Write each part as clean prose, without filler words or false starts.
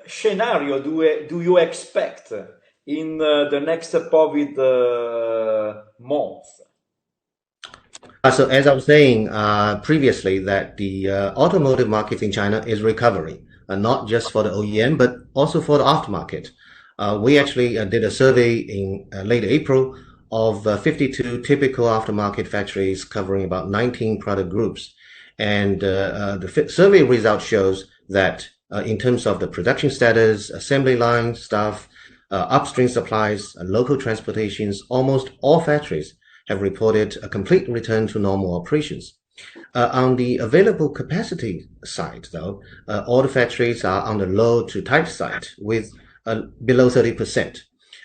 scenario do you expect in the next COVID month? So as I was saying previously, that the automotive market in China is recovering, not just for the OEM, but also for the aftermarket. We actually did a survey in late April of 52 typical aftermarket factories covering about 19 product groups. And the survey result shows that in terms of the production status, assembly line staff, upstream supplies, local transportations, almost all factories have reported a complete return to normal operations. On the available capacity side, though, all the factories are on the low to tight side with below 30%.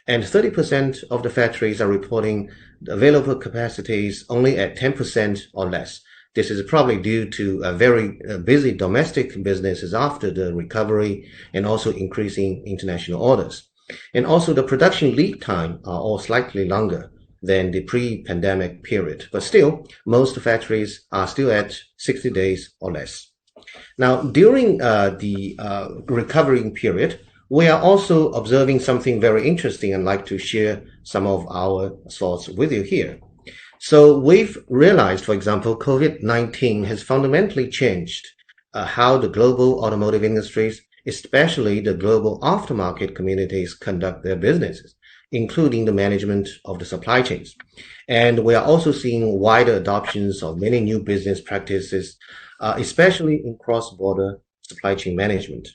And 30% of the factories are reporting available capacities only at 10% or less. This is probably due to a very busy domestic businesses after the recovery and also increasing international orders. And also the production lead time are all slightly longer than the pre-pandemic period. But still, most factories are still at 60 days or less. Now, during the recovery period, we are also observing something very interesting and like to share some of our thoughts with you here. So we've realized, for example, COVID-19 has fundamentally changed how the global automotive industries, especially the global aftermarket communities, conduct their businesses, including the management of the supply chains. And we are also seeing wider adoptions of many new business practices, especially in cross-border supply chain management,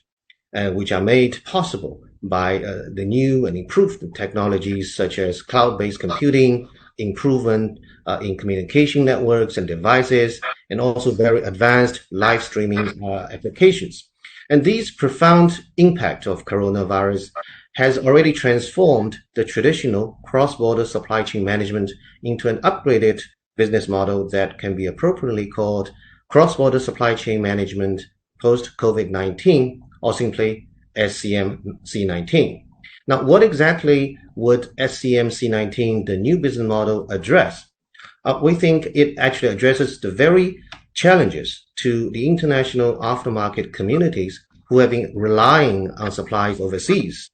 which are made possible by the new and improved technologies such as cloud-based computing, improvement in communication networks and devices, and also very advanced live streaming applications. And this profound impact of coronavirus has already transformed the traditional cross-border supply chain management into an upgraded business model that can be appropriately called cross-border supply chain management post-COVID-19, or simply SCM C19. Now, what exactly would SCM C19, the new business model, address? We think it actually addresses the very challenges to the international aftermarket communities who have been relying on supplies overseas.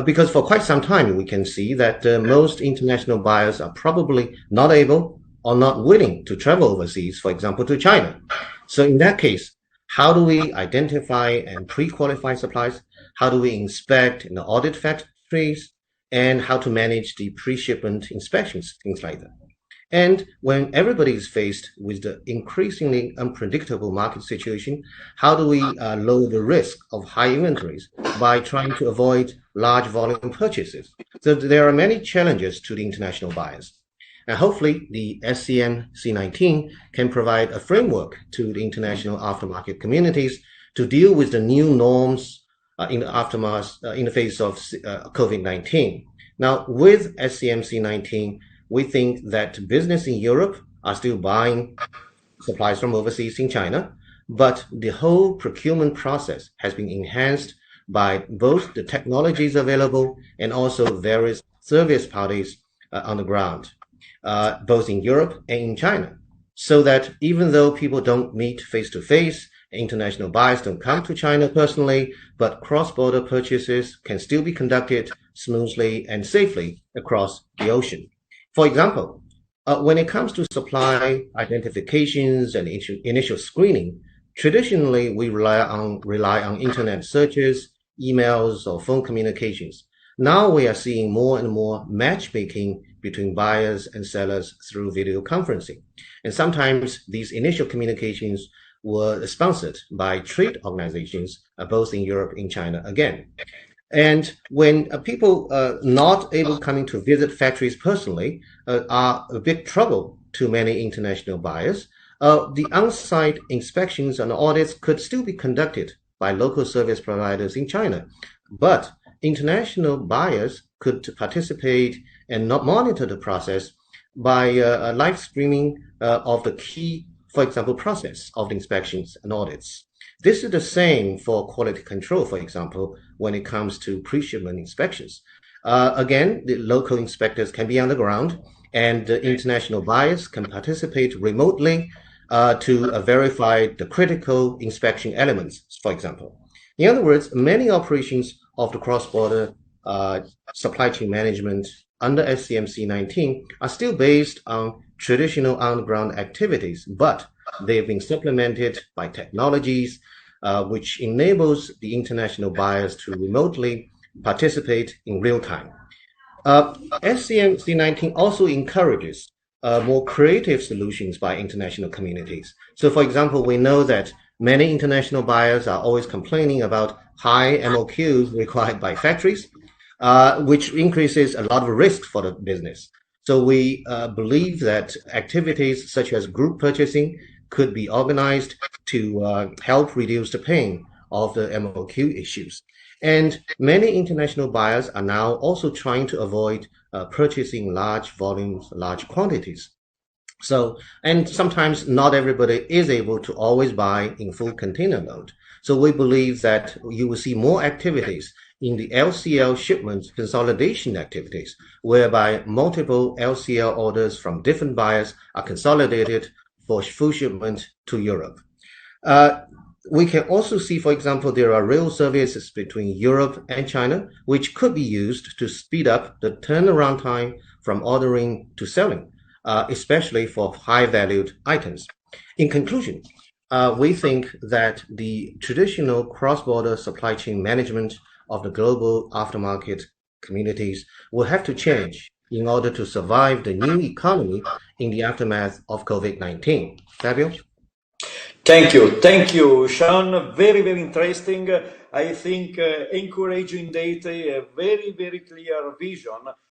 Because for quite some time, we can see that most international buyers are probably not able or not willing to travel overseas, for example, to China. So in that case, how do we identify and pre-qualify supplies? How do we inspect and audit factories? And how to manage the pre-shipment inspections, things like that. And when everybody is faced with the increasingly unpredictable market situation, how do we lower the risk of high inventories by trying to avoid large volume purchases? So there are many challenges to the international buyers. And hopefully the SCM C19 can provide a framework to the international aftermarket communities to deal with the new norms in the aftermath, in the face of COVID-19. Now, with SCM C19, we think that business in Europe are still buying supplies from overseas in China, but the whole procurement process has been enhanced by both the technologies available and also various service parties on the ground, both in Europe and in China, so that even though people don't meet face-to-face, international buyers don't come to China personally, but cross-border purchases can still be conducted smoothly and safely across the ocean. For example, when it comes to supply identifications and initial screening, traditionally we rely on internet searches, emails, or phone communications. Now we are seeing more and more matchmaking between buyers and sellers through video conferencing. And sometimes these initial communications were sponsored by trade organizations, both in Europe and China again. And when people not able coming to visit factories personally are a big trouble to many international buyers, the on-site inspections and audits could still be conducted by local service providers in China. But international buyers could participate and not monitor the process by live streaming of the key, for example, process of the inspections and audits. This is the same for quality control, for example, when it comes to pre-shipment inspections. Again, the local inspectors can be on the ground and international buyers can participate remotely to verify the critical inspection elements, for example. In other words, many operations of the cross-border supply chain management under SCM C19 are still based on traditional on-the-ground activities, but they've been supplemented by technologies which enables the international buyers to remotely participate in real time. SCM C19 also encourages more creative solutions by international communities. So, for example, we know that many international buyers are always complaining about high MOQs required by factories, which increases a lot of risk for the business. So we believe that activities such as group purchasing could be organized to help reduce the pain of the MOQ issues. And many international buyers are now also trying to avoid purchasing large volumes, large quantities. So, and sometimes not everybody is able to always buy in full container load. So we believe that you will see more activities in the LCL shipment consolidation activities, whereby multiple LCL orders from different buyers are consolidated for full shipment to Europe. We can also see, for example, there are rail services between Europe and China, which could be used to speed up the turnaround time from ordering to selling, especially for high-valued items. In conclusion, we think that the traditional cross-border supply chain management of the global aftermarket communities will have to change in order to survive the new economy in the aftermath of COVID-19. Fabio? Thank you, Sean. Very, very interesting. I think encouraging data, a very, very clear vision